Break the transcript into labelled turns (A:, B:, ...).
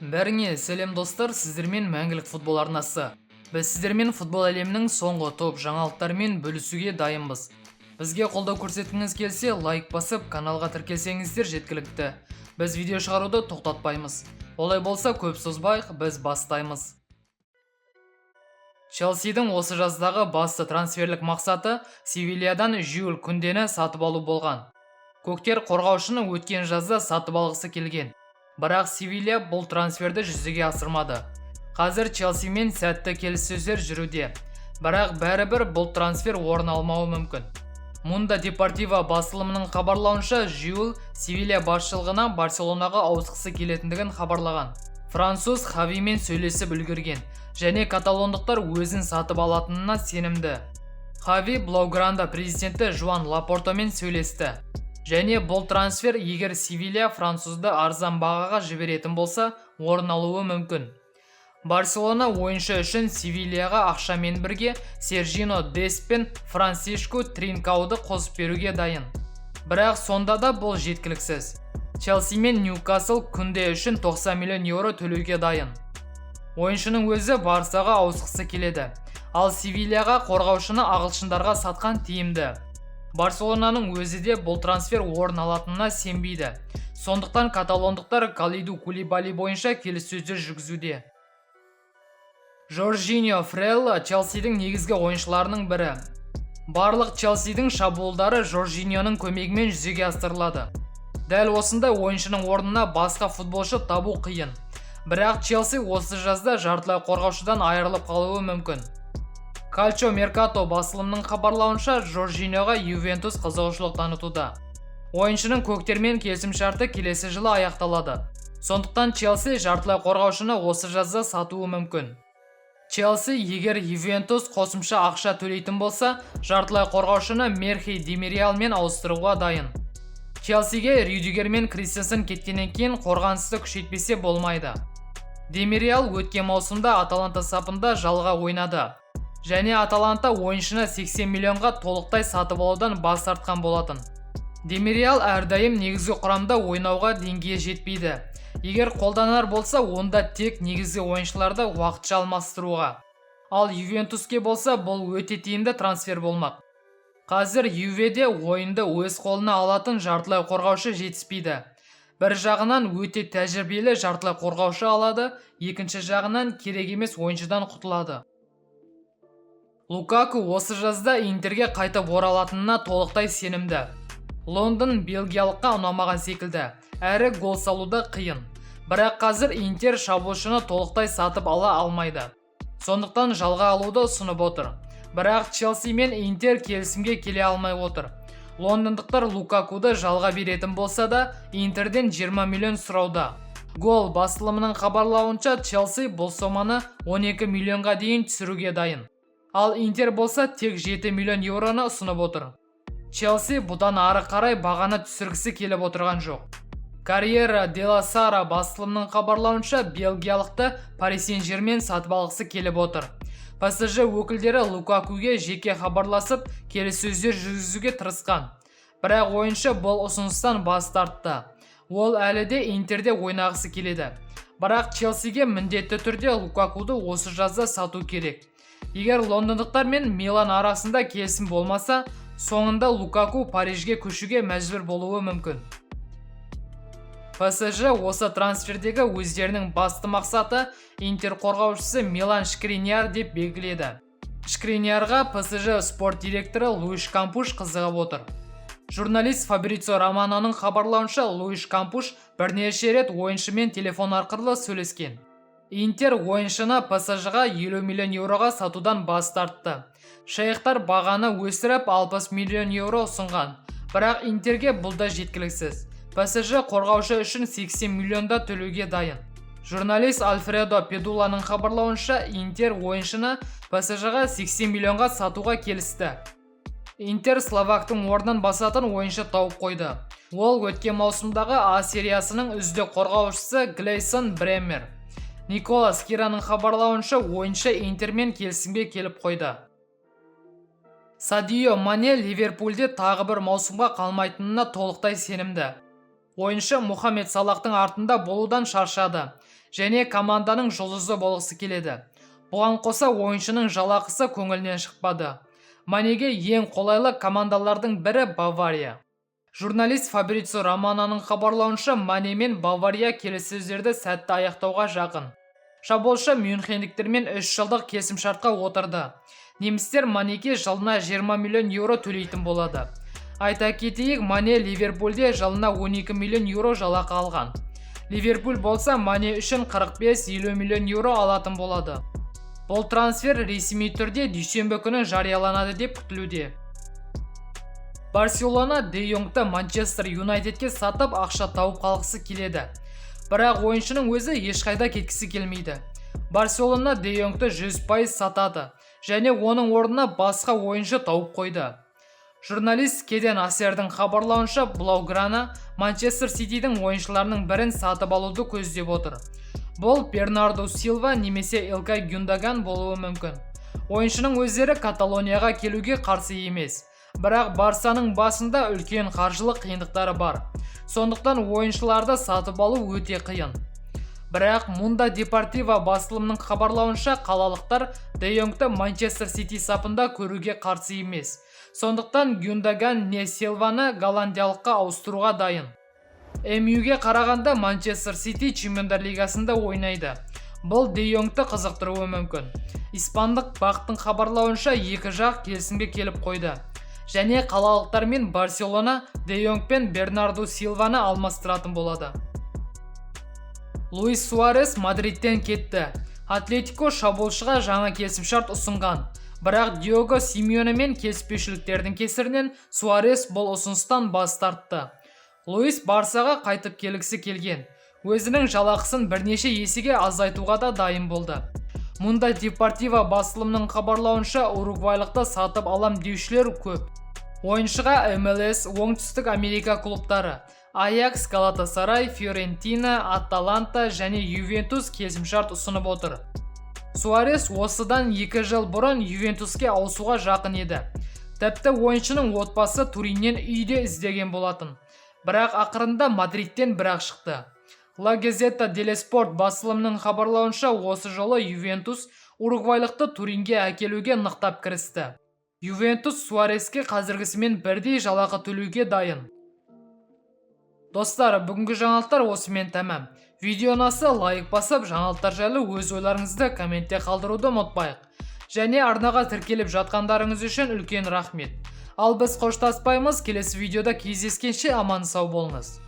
A: Бәріңе сәлем достар, сіздермен мәңгілік футбол арнасы. Біз сіздермен футбол әлемінің соңғы топ жаңалықтарымен бөлісуге дайынбыз. Бізге қолдау көрсеткіңіз келсе, лайк басып, каналға тіркелсеңіздер жеткілікті. Біз видео шығаруды тоқтатпаймыз. Олай болса, көп созбайық, біз бастаймыз. Челсидің осы жаздағы басты трансферлік мақсаты Севильядан Жюль Күндені сатып алу болған. Көктер қорғаушыны өткен жазда сатып алғысы келген. Бірақ Севилья бұл трансферді жүзеге асырмады. Қазір Челсимен сәтті келіссөздер жүруде. Бірақ бәрібір бұл трансфер орын алмауы мүмкін. Мұнда Депортиво басылымының хабарлауынша Жюль Севилья басшылығына Барселонаға ауысқысы келетіндігін хабарлаған. Француз Хавимен сөйлесіп үлгерген және каталондықтар өзін сатып алатынына сенімді. Хави Блаугранда президенті Жуан Лапортамен сөйлесті. Және бұл трансфер егер Севилья французды арзан бағаға жіберетін болса, орын алуы мүмкін. Барселона ойыншы үшін Севильяға ақшамен бірге Сержино Дест пен Франсишко Тринкауды қосып беруге дайын. Бірақ сонда да бұл жеткіліксіз. Челси мен Ньюкасл Күнде үшін 90 миллион еуро төлеуге дайын. Ойыншының өзі Барсаға ауысқысы келеді. Ал Севильяға қорғаушыны ағылшындарға сатқан тиімді. Барселонаның өзі де бұл трансфер орын алатынына сенбейді. Сондықтан каталондықтар Калиду Кулибали бойынша келіссөздер жүргізуде. Жоржиньо Фрелла Челсидің негізгі ойыншыларының бірі. Барлық Челсидің шабуылдары Жоржиньоның көмегімен жүзеге асырылады. Дәл осындай ойыншының орнына басқа футболшы табу қиын. Бірақ Челси осы жазда жартылай қорғаушыдан айырылып қалуы мүмкін. Calcio Mercato басылымның хабарлауынша Жоржиньоға Ювентус қызығушылық танытуда. Ойыншының көктермен келісімшарты келесі жылы аяқталады. Сондықтан Челси жартылай қорғаушыны осы жазда сатуы мүмкін. Челси егер Ювентус қосымша ақша төлейтін болса, жартылай қорғаушыны Мерхи Демириалмен ауыстыруға дайын. Челсиге Рюдигер мен Кристенсен кеткеннен кейін қорғанысты күшейтпесе болмайды. Демириал өткен маусымда Аталанта сапында жалға ойнады. Және Аталанта ойыншыны 80 миллионға толықтай сатып алудан бас тартқан болатын. Демириал әрдайым негізгі құрамда ойнауға деңгейі жетпейді. Егер қолданар болса, онда тек негізгі ойыншыларды уақытша алмастыруға. Ал Ювентуске болса, бұл өте тиімді трансфер болмақ. Қазір Юведе ойынды өз қолына алатын жартылай қорғаушы жетіспейді. Бір жағынан өте тәжірибелі жартылай қорғаушы алады, екінші жағынан керек емес ойыншыдан құтылады. Лукаку осы жазда Интерге қайтып оралатынына толықтай сенімді. Лондон бельгиялыққа ұнамаған секілді, әрі гол салуда қиын. Бірақ қазір Интер шабуылшыны толықтай сатып ала алмайды. Сондықтан жалға алуды ұсынып отыр. Бірақ Челси мен Интер келісімге келе алмай отыр. Лондондықтар Лукакуды жалға беретін болса да, Интерден 20 миллион сұрауда. Гол басылымының хабарлауынша Челси бұл соманы 12 миллионға дейін түсіруге дайын. Ал Интер болса тек 7 миллион еуроны ұсынып отыр. Челси бұдан ары қарай бағаны түсіргісі келіп отырған жоқ. Карьера де ла Сара басылымның хабарлауынша бельгиялықты Пари Сен-Жермен сатып алғысы келіп отыр. ПСЖ өкілдері Лукакуге жеке хабарласып, келіссөздер жүргізуге тырысқан. Бірақ ойыншы бұл ұсыныстан бас тартты. Ол әлі де Интерде ойнағысы келеді. Бірақ Челсиге міндетті түрде Лукакуды осы жазда сату керек. Егер лондондықтар мен Милан арасында келісім болмаса, соңында Лукаку Парижге көшуге мәжбүр болуы мүмкін. ПСЖ осы трансфердегі өздерінің басты мақсаты Интер қорғаушысы Милан Шкриньяр деп белгіледі. Шкриньярға ПСЖ спорт директоры Луиш Кампуш қызығып отыр. Журналист Фабрицио Романоның хабарлауынша Луиш Кампуш бірнеше рет ойыншымен телефон арқылы сөйлескен. Интер ойыншыны ПСЖ-ға 50 миллион еуроға сатудан бас тартты. Шейхтар бағаны өсіріп 60 миллион еуро ұсынған. Бірақ Интерге бұл да жеткіліксіз. ПСЖ қорғаушы үшін 80 миллионда төлеуге дайын. Журналист Альфредо Педуланың хабарлауынша Интер ойыншыны ПСЖ-ға 80 миллионға сатуға келісті. Интер Словактың орнын басатын ойыншы тауып қойды. Ол өткен маусымдағы А сериясының үздік қорғаушысы Глейсон Бремер. Николас Кираның хабарлауынша ойыншы Интермен келісімге келіп қойды. Садио Мане Ливерпульде тағы бір маусымға қалмайтынына толықтай сенімді. Ойыншы Мұхаммед Салахтың артында болудан шаршады және команданың жұлдызы болғысы келеді. Бұған қоса ойыншының жалақысы көңілінен шықпады. Манеге ең қолайлы командалардың бірі Бавария. Журналист Фабрицио Романоның хабарлауынша, Мане мен Бавария келіссөздерді сәтті аяқтауға жақын. Шабуылшы мюнхендіктермен 3 жылдық келісімшартқа отырды. Немістер Манеге жылына 20 миллион еуро төлейтін болады. Айта кетейік, Мане Ливерпульде жылына 12 миллион еуро жалақы алған. Ливерпуль болса Мане үшін 45-50 миллион еуро алатын болады. Бұл трансфер ресми түрде дүйсенбі күні жарияланады деп күтілуде. Барселона Де Йонгты Манчестер Юнайтедке сатып ақша тауып қалғысы келеді. Бірақ ойыншының өзі ешқайда кеткісі келмейді. Барселона Де Йонгты 100% сатады және оның орнына басқа ойыншы тауып қойды. Журналист Кеден Асердің хабарлауынша, Блауграна Манчестер Ситидің ойыншыларының бірін сатып алуды көздеп отыр. Бұл Бернарду Силва немесе Илкай Гюндаган болуы мүмкін. Ойыншының өздері Каталонияға келуге қарсы емес. Бірақ Барсаның басында үлкен қаржылық қиындықтары бар. Сондықтан ойыншыларды сатып алу өте қиын. Бірақ Mundo Deportivo басылымының хабарлауынша, қалалықтар Де Йонгты Манчестер Сити сапында көруге қарсы емес. Сондықтан Гюндаган не Силваны голландиялыққа ауыстыруға дайын. МЮ-ге қарағанда Манчестер Сити Чемпиондар лигасында ойнайды. Бұл Де Йонгты қызықтыруы мүмкін. Испандық бақтың хабарлауынша, екі жақ келісімге келіп қойды. Және қалалықтар мен Барселона Де Йонг пен Бернарду Силваны алмастыратын болады. Луис Суарес Мадридтен кетті. Атлетико шабуылшыға жаңа келісімшарт ұсынған. Бірақ Диого Симеоне мен келіспеушіліктердің кесірінен Суарес бұл ұсыныстан бас тартты. Луис Барсаға қайтып келгісі келген. Өзінің жалақысын бірнеше есеге азайтуға да дайын болды. Mundo Deportivo басылымның хабарлауынша, уругвайлықты сатып алам деушілер көп. Ойыншыға МЛС, Оңтүстік Америка клубтары, Аякс, Галатасарай, Фиорентина, Аталанта және Ювентус келісімшарт ұсынып отыр. Суарес осыдан 2 жыл бұрын Ювентуске ауысуға жақын еді. Тіпті ойыншының отбасы Туриннен үйде іздеген болатын. Бірақ ақырында Мадридтен бірақ шықты. La Gazzetta dello Sport басылымның хабарлауынша, осы жолы Ювентус уругвайлықты Туринге әкелуге нықтап кірісті. Ювентус Суареске қазіргісімен бірдей жалақы төлеуге дайын. Достар, бүгінгі жаңалықтар осымен тәмам. Видео ұнаса лайк басып, жаңалықтар жайлы өз ойларыңызды комментте қалдыруды ұмытпайық. Және арнаға тіркеліп жатқандарыңыз үшін үлкен рахмет. Ал біз қоштаспаймыз, келесі видеода кездескенше аман сау болыңыз.